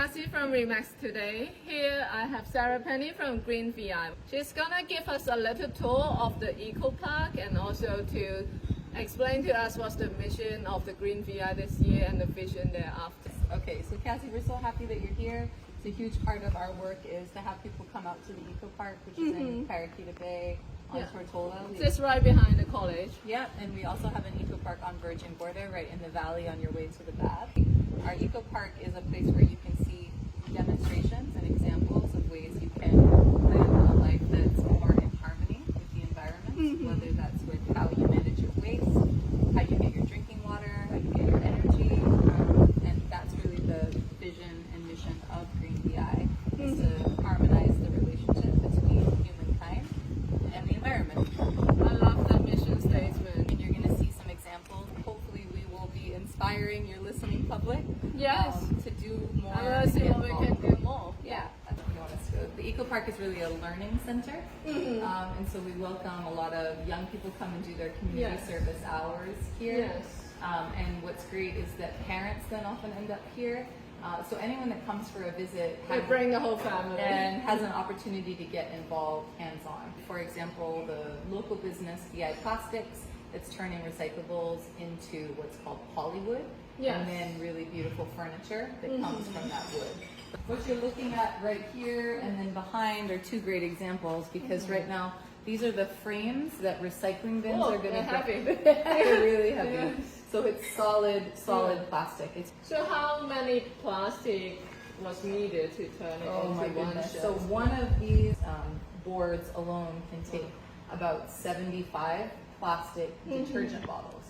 Cassie from Remax today. Here I have Sarah Penny from Green VI. She's gonna give us a little tour of the Eco Park and also to explain to us what's the mission of the Green VI this year and the vision thereafter. Okay, so Cassie, we're so happy that you're here. It's a huge part of our work is to have people come out to the Eco Park, which is in Paraquita Bay on Tortola. Just right behind the college. Yeah, and we also have an Eco Park on Virgin Border right in the valley on your way to the Bath. Our Eco Park is a place where you can see demonstrations and examples of ways you can live a life that's more in harmony with the environment, whether that's with how you manage your waste, how you get your drinking water, how you get your energy, and that's really the vision and mission of Green VI, is to harmonize the relationship between humankind and the environment. I love that mission statement. And you're going to see some examples. Hopefully we will be inspiring your listening public to do more. I want to see what we can do more. Yeah, that's what we want us to do. The Eco Park is really a learning center, and so we welcome a lot of young people come and do their community service hours here. And what's great is that parents then often end up here. So anyone that comes for a visit bring the whole family and has an opportunity to get involved hands-on. For example, the local business BVI Plastics that's turning recyclables into what's called polywood, and then really beautiful furniture that comes from that wood. What you're looking at right here and then behind are two great examples, because right now these are the frames that recycling bins are going to heavy. They're really heavy. So it's solid plastic. So how many plastic was needed to turn it into my one goodness. shell? So one of these boards alone can take about 75 plastic detergent bottles.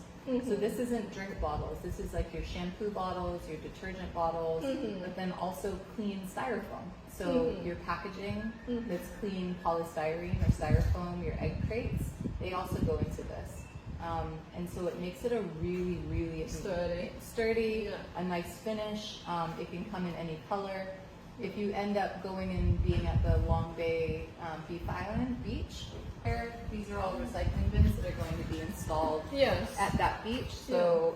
So this isn't drink bottles. This is like your shampoo bottles, your detergent bottles, but then also clean styrofoam. So your packaging that's clean polystyrene or styrofoam, your egg crates, they also go into this. And so it makes it a really, really sturdy, a nice finish. It can come in any color. If you end up going and being at the Long Bay Beef Island beach, these are all recycling bins that are going to be installed at that beach. So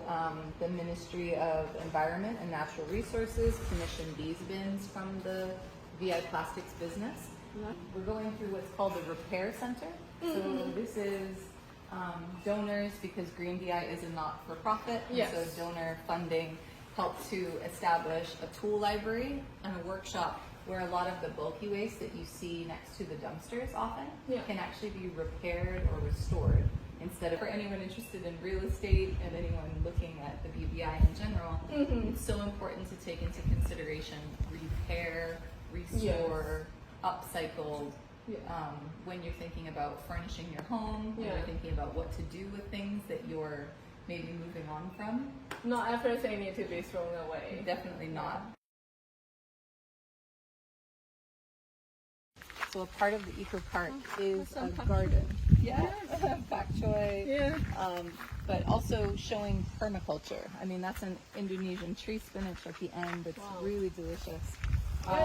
the Ministry of Environment and Natural Resources commissioned these bins from the VI Plastics business. We're going through what's called the Repair Center. So this is donors, because Green VI is a not-for-profit, so donor funding helped to establish a tool library and a workshop where a lot of the bulky waste that you see next to the dumpsters often can actually be repaired or restored. Instead of, for anyone interested in real estate and anyone looking at the BVI in general, it's so important to take into consideration repair, restore, upcycled, when you're thinking about furnishing your home, when you're thinking about what to do with things that you're maybe moving on from. Not everything needs to be thrown away. Definitely not. So a part of the Eco Park is a garden. Pak choy. But also showing permaculture. I mean, that's an Indonesian tree spinach at the end that's really delicious.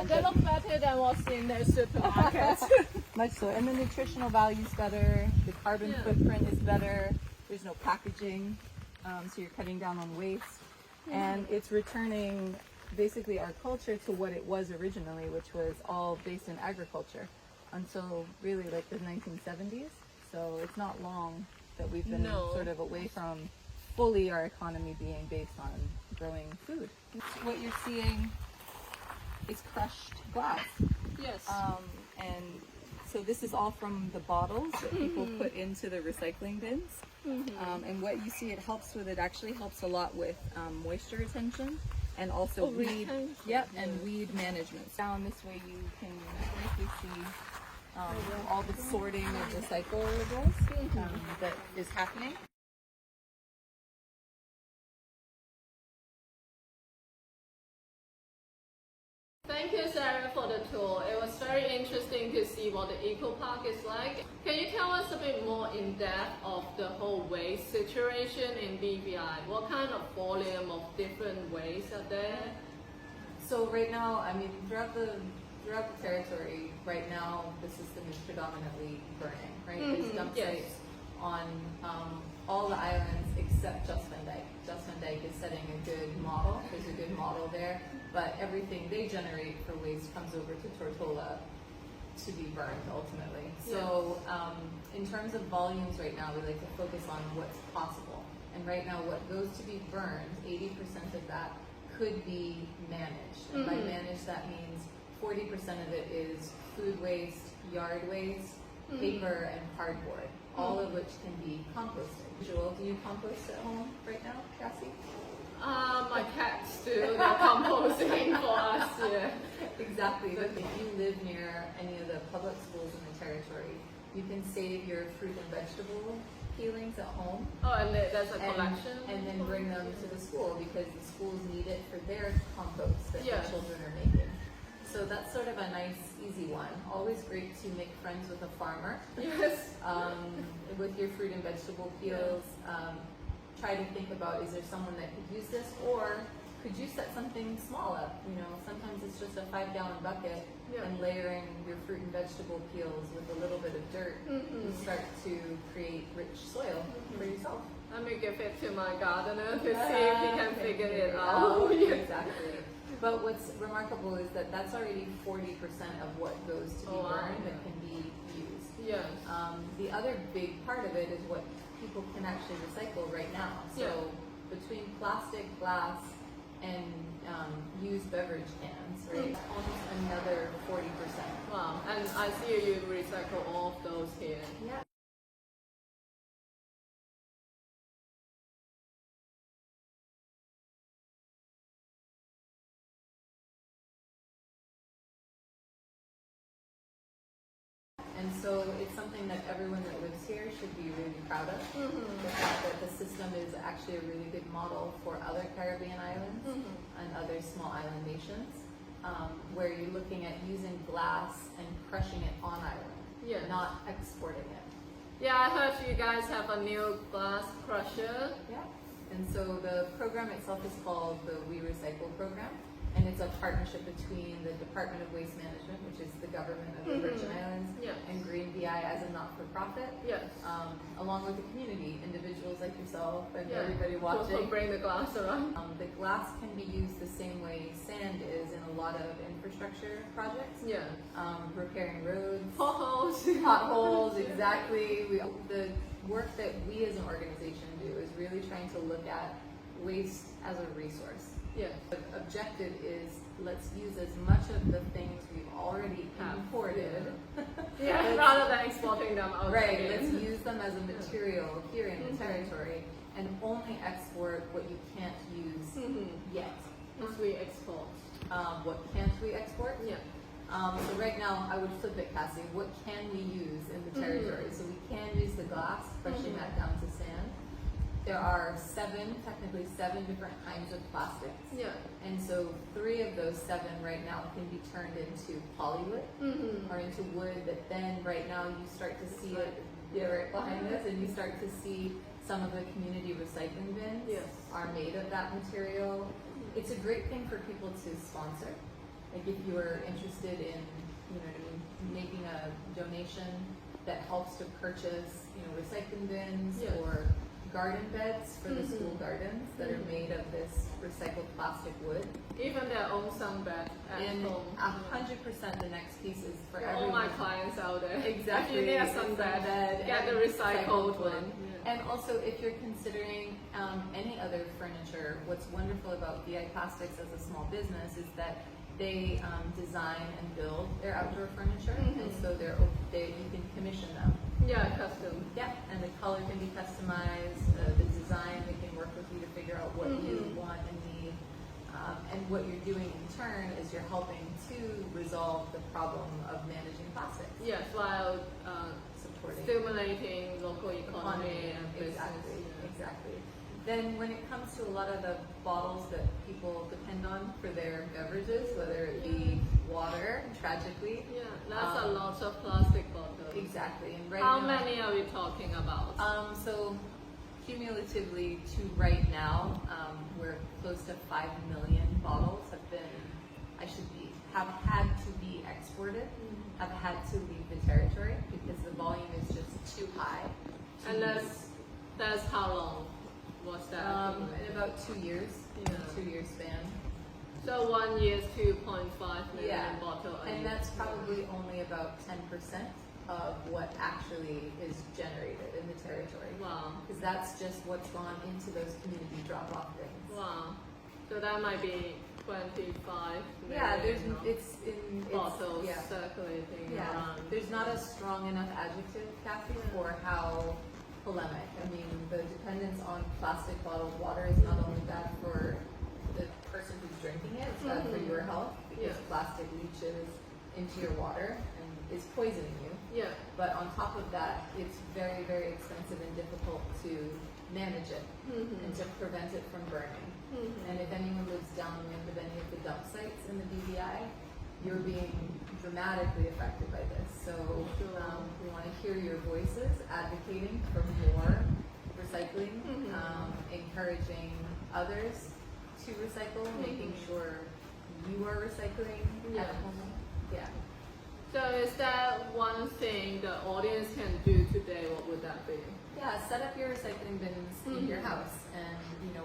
They look better than what's in the supermarkets. Much so. And the nutritional value's better, the carbon footprint is better, there's no packaging, so you're cutting down on waste. And it's returning basically our culture to what it was originally, which was all based in agriculture until really like the 1970s. So it's not long that we've been sort of away from fully our economy being based on growing food. What you're seeing is crushed glass. And so this is all from the bottles that people put into the recycling bins. And what you see it helps with, it actually helps a lot with moisture retention and also weed management. Down this way you can briefly see all the sorting of recyclables that is happening. Thank you, Sarah, for the tour. It was very interesting to see what the Eco Park is like. Can you tell us a bit more in depth of the whole waste situation in BVI? What kind of volume of different waste are there? So right now, I mean, throughout the territory, right now, the system is predominantly burning, right? There's dump sites on all the islands except Just Van Dyke. Just Van Dyke is setting a good model. There's a good model there, but everything they generate for waste comes over to Tortola to be burned ultimately. So in terms of volumes right now, we like to focus on what's possible. And right now what goes to be burned, 80% of that could be managed. And by managed, that means 40% of it is food waste, yard waste, paper, and cardboard, all of which can be composted. Joel, do you compost at home right now, Cassie? My cats do the composting for us, yeah. Exactly, but if you live near any of the public schools in the territory, you can save your fruit and vegetable peelings at home. Oh, and there's a collection? And then bring them to the school because the schools need it for their compost that Yeah. the children are making. So that's sort of a nice, easy one. Always great to make friends with a farmer. Yes. With your fruit and vegetable peels, try to think about, is there someone that could use this, or could you set something small up? You know, sometimes it's just a 5-gallon bucket, and layering your fruit and vegetable peels with a little bit of dirt, you start to create rich soil for yourself. Let me give it to my gardener to see if he can figure it out. Exactly. But what's remarkable is that that's already 40% of what goes to be burned that can be used. Yes. The other big part of it is what people can actually recycle right now. So between plastic, glass, and used beverage cans, right, almost another 40%. Wow, and I see you recycle all of those here. Yeah. And so it's something that everyone that lives here should be really proud of. The fact that the system is actually a really good model for other Caribbean islands and other small island nations, where you're looking at using glass and crushing it on island, not exporting it. Yeah, I heard you guys have a new glass crusher. Yeah. And so the program itself is called the We Recycle program. And it's a partnership between the Department of Waste Management, which is the government of the Virgin Islands, and Green BVI as a not-for-profit, along with the community, individuals like yourself and everybody watching. Bring the glass around. The glass can be used the same way sand is in a lot of infrastructure projects. Repairing roads, potholes, exactly. The work that we as an organization do is really trying to look at waste as a resource. The objective is, let's use as much of the things we've already imported. Rather than exporting them out. Right, let's use them as a material here in the territory and only export what you can't use yet. As we export. What can't we export? So right now, I would flip it, Cassie. What can we use in the territory? So we can use the glass, crushing that down to sand. There are technically seven different kinds of plastics. And so 3 of those 7 right now can be turned into polywood or into wood that then right now you start to see it right behind us, and you start to see some of the community recycling bins are made of that material. It's a great thing for people to sponsor. Like if you are interested in, making a donation that helps to purchase, recycling bins or garden beds for the school gardens that are made of this recycled plastic wood. Even their own sunbed at home. 100% the next piece is for all everyone. my clients out there. Exactly. If you need a sunbed, get the recycled one. And also, if you're considering any other furniture, what's wonderful about BVI Plastics as a small business is that they design and build their outdoor furniture, and so you can commission them. Custom. And the color can be customized, the design, they can work with you to figure out what you want and need. And what you're doing in turn is you're helping to resolve the problem of managing plastics. While Supporting stimulating local economy and business. Exactly. Then when it comes to a lot of the bottles that people depend on for their beverages, whether it be water, tragically. That's a lot of plastic bottles. Exactly. And How many are we talking about? So cumulatively to right now, we're close to 5 million bottles have had to be exported, have had to leave the territory because the volume is just too high. That's how long was that? In about 2 years. Yeah. 2 year span. So 1 year is 2.5 million Yeah. bottle. And that's probably only about 10% of what actually is generated in the territory. Wow. Because that's just what's gone into those community drop-off bins. Wow. So that might be 25 million Yeah, it's bottles yeah. circulating Yeah, around. there's not a strong enough adjective, Kathy, for how polemic. I mean, the dependence on plastic bottled water is not only bad for the person who's drinking it, it's bad for your health because Yeah. plastic leaches into your water and is poisoning you. Yeah. But on top of that, it's very, very expensive and difficult to manage it and to prevent it from burning. And if anyone lives downwind of any of the dump sites in the BVI, you're being dramatically affected by this. So we want to hear your voices advocating for more recycling, encouraging others to recycle, making sure you are recycling Yeah. at home. Yeah. So is that one thing the audience can do today? What would that be? Yeah, set up your recycling bins in your house, and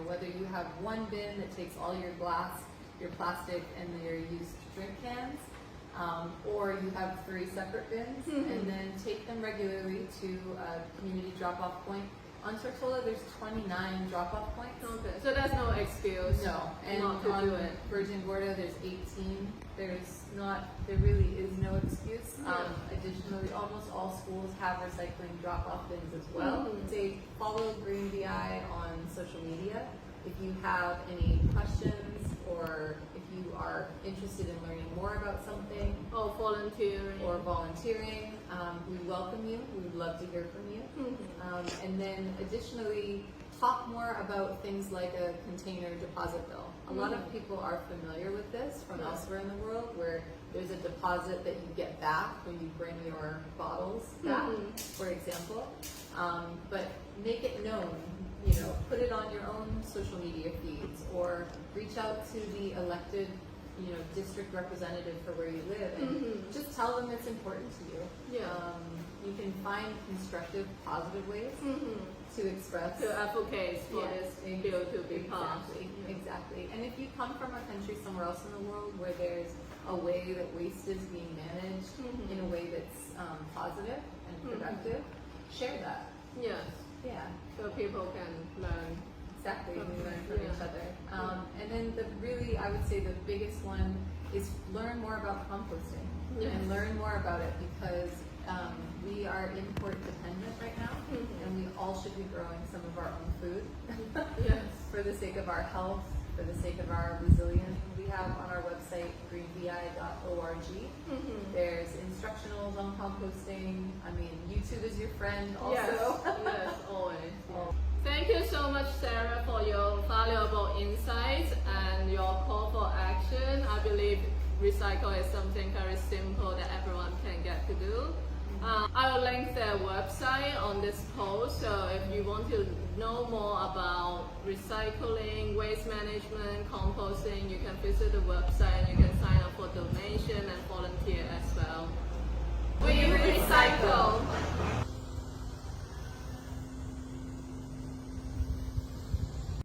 whether you have one bin that takes all your glass, your plastic, and your used drink cans, or you have 3 separate bins, and then take them regularly to a community drop-off point. On Tortola, there's 29 drop-off points. Okay. So there's no excuse. No, and not to on do it. Virgin Gorda, there's 18. There really is no excuse. Additionally, almost all schools have recycling drop-off bins as well. Say, follow Green BI on social media. If you have any questions or if you are interested in learning more about something Or volunteering. or volunteering, we welcome you. We would love to hear from you. And then additionally, talk more about things like a container deposit bill. A lot of people are familiar with this from elsewhere in the world, where there's a deposit that you get back when you bring your bottles back, for example. But make it known, put it on your own social media feeds, or reach out to the elected district representative for where you live, and just tell them it's important to you. Yeah. You can find constructive, positive ways to express. To advocate for this bill to be passed. Exactly. And if you come from a country somewhere else in the world where there's a way that waste is being managed in a way that's positive and productive, share that. Yes. Yeah. So people can learn. Exactly, we learn from each other. And then I would say the biggest one is learn more about composting and learn more about it, because we are import dependent right now, and we all should be growing some of our own food for the sake of our health, for the sake of our resilience. We have on our website, greenvi.org, there's instructionals on composting. I mean, YouTube is your friend also. Yes, always. Thank you so much, Sarah, for your valuable insights and your call for action. I believe recycle is something very simple that everyone can get to do. I will link their website on this post, so if you want to know more about recycling, waste management, composting, you can visit the website and you can sign up